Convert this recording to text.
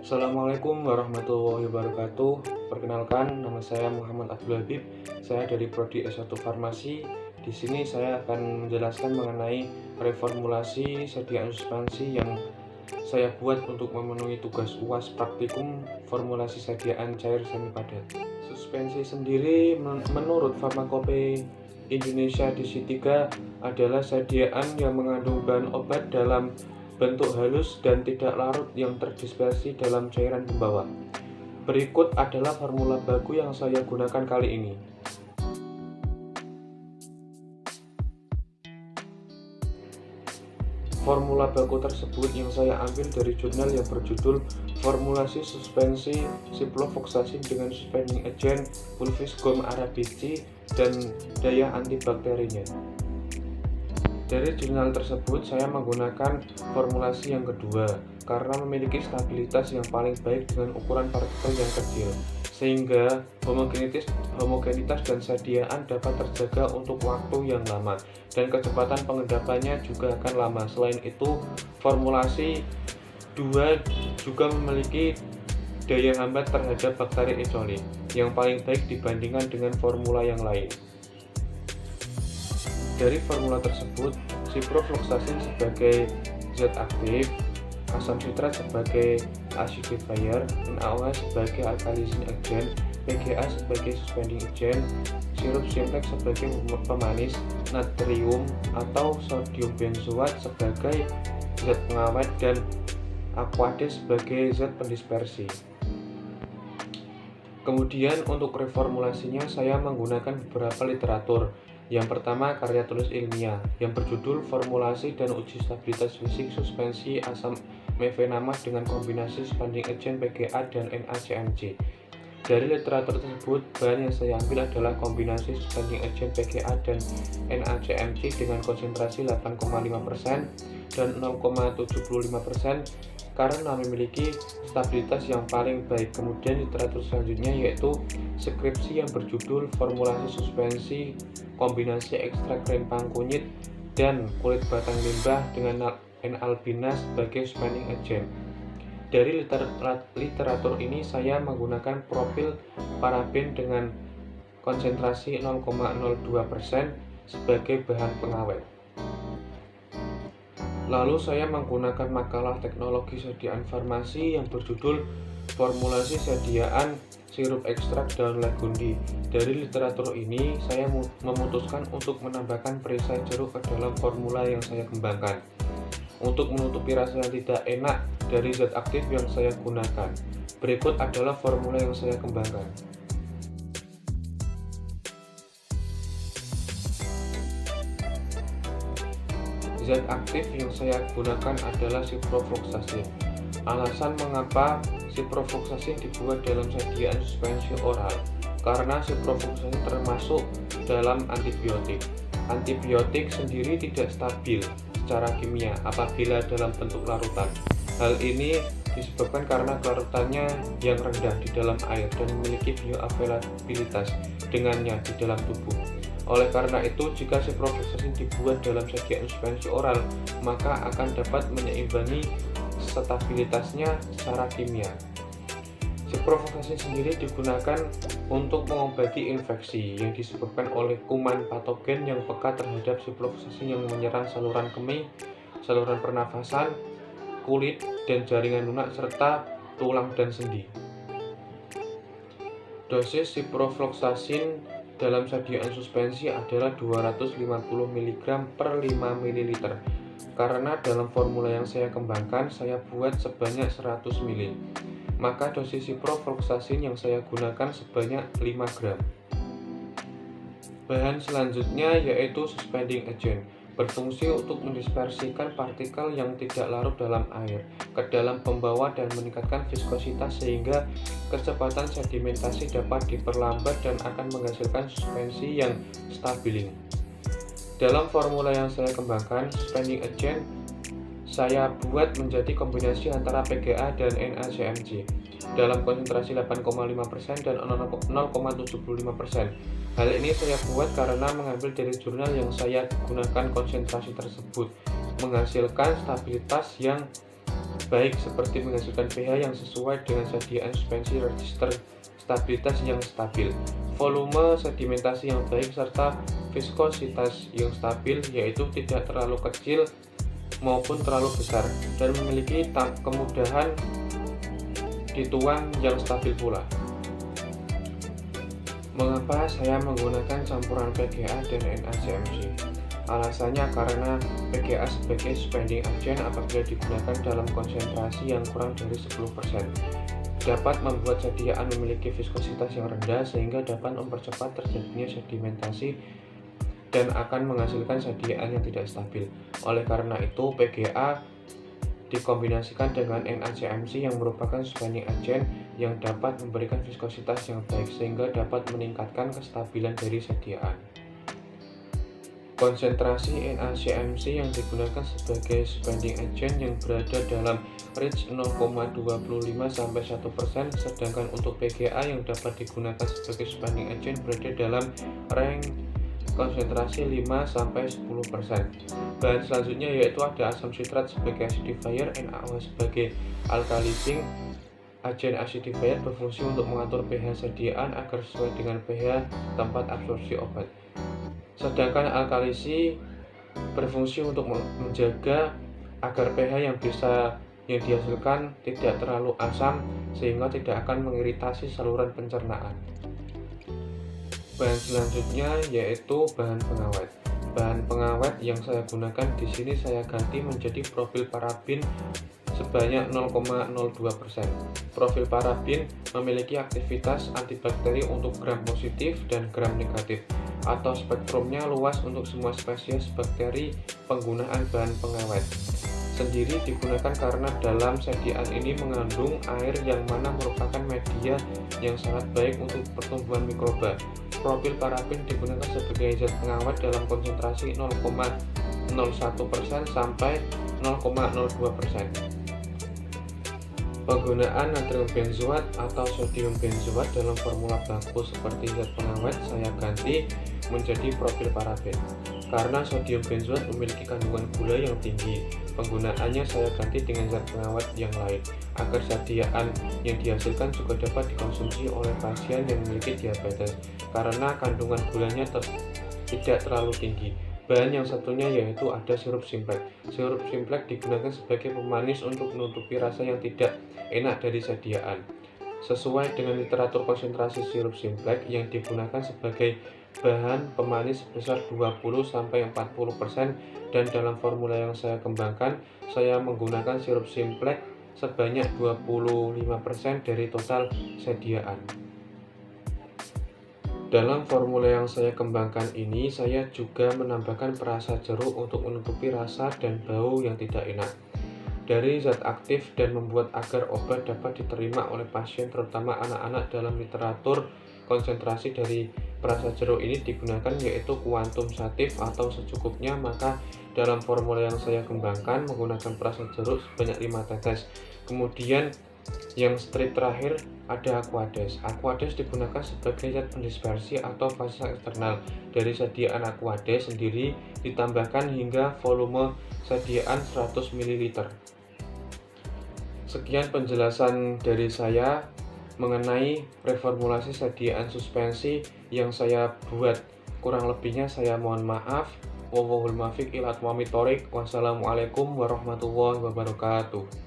Assalamualaikum warahmatullahi wabarakatuh. Perkenalkan, nama saya Muhammad Abdul Habib. Saya dari Prodi S1 Farmasi. Di sini saya akan menjelaskan mengenai reformulasi sediaan suspensi yang saya buat untuk memenuhi tugas UAS praktikum formulasi sediaan cair semi padat. Suspensi sendiri menurut Farmakope Indonesia DC3 adalah sediaan yang mengandung bahan obat dalam bentuk halus dan tidak larut yang terdispersi dalam cairan pembawa. Berikut adalah formula baku yang saya gunakan kali ini. Formula baku tersebut yang saya ambil dari jurnal yang berjudul Formulasi Suspensi Ciprofloxacin dengan Suspending Agent Pulviscum arabici dan daya antibakterinya. Dari jurnal tersebut saya menggunakan formulasi yang kedua karena memiliki stabilitas yang paling baik dengan ukuran partikel yang kecil, sehingga homogenitas dan sediaan dapat terjaga untuk waktu yang lama dan kecepatan pengendapannya juga akan lama. Selain itu, formulasi 2 juga memiliki daya hambat terhadap bakteri E. coli yang paling baik dibandingkan dengan formula yang lain. Dari formula tersebut, ciprofloxacin sebagai zat aktif, asam sitrat sebagai acidifier, NaOH sebagai alkalizing agent, PGA sebagai suspending agent, sirup simplex sebagai pemanis, natrium atau sodium benzoat sebagai zat pengawet, dan aquades sebagai zat pendispersi. Kemudian untuk reformulasinya saya menggunakan beberapa literatur. Yang pertama, karya tulis ilmiah yang berjudul Formulasi dan Uji Stabilitas Fisik Suspensi Asam Mefenamate dengan Kombinasi Suspending Agent PGA dan NaCMC. Dari literatur tersebut, bahan yang saya ambil adalah kombinasi suspending agent PGA dan NaCMC dengan konsentrasi 8,5% dan 0,75% karena memiliki stabilitas yang paling baik. Kemudian literatur selanjutnya yaitu skripsi yang berjudul Formulasi Suspensi Kombinasi Ekstrak Rempang Kunyit dan Kulit Batang Limbah dengan N-albina sebagai suspending agent. Dari literatur ini saya menggunakan propil paraben dengan konsentrasi 0,02% sebagai bahan pengawet. Lalu saya menggunakan makalah teknologi sediaan farmasi yang berjudul Formulasi Sediaan Sirup Ekstrak Daun Legundi. Dari literatur ini saya memutuskan untuk menambahkan perisai jeruk ke dalam formula yang saya kembangkan untuk menutupi rasa yang tidak enak dari zat aktif yang saya gunakan. Berikut adalah formula yang saya kembangkan. Zat aktif yang saya gunakan adalah ciprofloxacin. Alasan mengapa ciprofloxacin dibuat dalam sediaan suspensi oral, karena ciprofloxacin termasuk dalam antibiotik. Antibiotik sendiri tidak stabil secara kimia apabila dalam bentuk larutan. Hal ini disebabkan karena kelarutannya yang rendah di dalam air dan memiliki bioavailabilitas dengannya di dalam tubuh. Oleh karena itu, jika ciprofloxacin dibuat dalam sediaan suspensi oral, maka akan dapat menyeimbangi stabilitasnya secara kimia. Ciprofloxacin sendiri digunakan untuk mengobati infeksi yang disebabkan oleh kuman patogen yang peka terhadap ciprofloxacin yang menyerang saluran kemih, saluran pernafasan, kulit, dan jaringan lunak, serta tulang dan sendi. Dosis ciprofloxacin dalam sediaan suspensi adalah 250 mg per 5 ml. Karena dalam formula yang saya kembangkan saya buat sebanyak 100 ml, maka dosis ciprofloxacin yang saya gunakan sebanyak 5 gram. Bahan selanjutnya yaitu suspending agent, berfungsi untuk mendispersikan partikel yang tidak larut dalam air ke dalam pembawa dan meningkatkan viskositas sehingga kecepatan sedimentasi dapat diperlambat dan akan menghasilkan suspensi yang stabil. Dalam formula yang saya kembangkan, suspending agent saya buat menjadi kombinasi antara PGA dan NaCMC dalam konsentrasi 8,5% dan 0,75%. Hal ini saya buat karena mengambil dari jurnal yang saya gunakan konsentrasi tersebut, menghasilkan stabilitas yang baik seperti menghasilkan pH yang sesuai dengan sediaan suspensi register stabilitas yang stabil, volume sedimentasi yang baik, serta viskositas yang stabil, yaitu tidak terlalu kecil maupun terlalu besar, dan memiliki kemudahan dituang yang stabil pula. Mengapa saya menggunakan campuran PGA dan NaCMC? Alasannya karena PGA sebagai suspending agent apabila digunakan dalam konsentrasi yang kurang dari 10% dapat membuat sediaan memiliki viskositas yang rendah sehingga dapat mempercepat terjadinya sedimentasi dan akan menghasilkan sediaan yang tidak stabil. Oleh karena itu, PGA dikombinasikan dengan NaCMC yang merupakan suspending agent yang dapat memberikan viskositas yang baik sehingga dapat meningkatkan kestabilan dari sediaan. Konsentrasi NaCMC yang digunakan sebagai suspending agent yang berada dalam range 0,25 sampai 1%, sedangkan untuk PGA yang dapat digunakan sebagai suspending agent berada dalam range konsentrasi 5 sampai 10%. Bahan selanjutnya yaitu ada asam sitrat sebagai acidifier, NaOH sebagai alkalising. Agen acidifier berfungsi untuk mengatur pH sediaan agar sesuai dengan pH tempat absorpsi obat. Sedangkan alkalisi berfungsi untuk menjaga agar pH yang dihasilkan tidak terlalu asam sehingga tidak akan mengiritasi saluran pencernaan. Bahan selanjutnya yaitu bahan pengawet. Bahan pengawet yang saya gunakan di sini saya ganti menjadi profil parabin sebanyak 0,02%. Profil parabin memiliki aktivitas antibakteri untuk gram positif dan gram negatif, atau spektrumnya luas untuk semua spesies bakteri. Penggunaan bahan pengawet sendiri digunakan karena dalam sediaan ini mengandung air yang mana merupakan media yang sangat baik untuk pertumbuhan mikroba. Profil parabin digunakan sebagai zat pengawet dalam konsentrasi 0,01% sampai 0,02%. Penggunaan natrium benzoat atau sodium benzoat dalam formula baku seperti zat pengawet saya ganti menjadi profil parabin. Karena sodium benzoat memiliki kandungan gula yang tinggi, penggunaannya saya ganti dengan zat pengawet yang lain agar sediaan yang dihasilkan juga dapat dikonsumsi oleh pasien yang memiliki diabetes karena kandungan gulanya tidak terlalu tinggi. Bahan yang satunya yaitu ada sirup simplex. Sirup simplex digunakan sebagai pemanis untuk menutupi rasa yang tidak enak dari sediaan. Sesuai dengan literatur konsentrasi sirup simplex yang digunakan sebagai bahan pemanis sebesar 20-40% dan dalam formula yang saya kembangkan saya menggunakan sirup simplex sebanyak 25% dari total sediaan. Dalam formula yang saya kembangkan ini saya juga menambahkan perasa jeruk untuk menutupi rasa dan bau yang tidak enak dari zat aktif dan membuat agar obat dapat diterima oleh pasien terutama anak-anak. Dalam literatur konsentrasi dari perasa jeruk ini digunakan yaitu kuantum satif atau secukupnya, maka dalam formula yang saya kembangkan menggunakan perasa jeruk sebanyak 5 tetes. Kemudian yang strip terakhir ada Aquades. Aquades digunakan sebagai zat pendispersi atau fase eksternal dari sediaan Aquades sendiri ditambahkan hingga volume sediaan 100 ml. Sekian penjelasan dari saya mengenai reformulasi sediaan suspensi yang saya buat. Kurang lebihnya saya mohon maaf. Wassalamualaikum warahmatullahi wabarakatuh.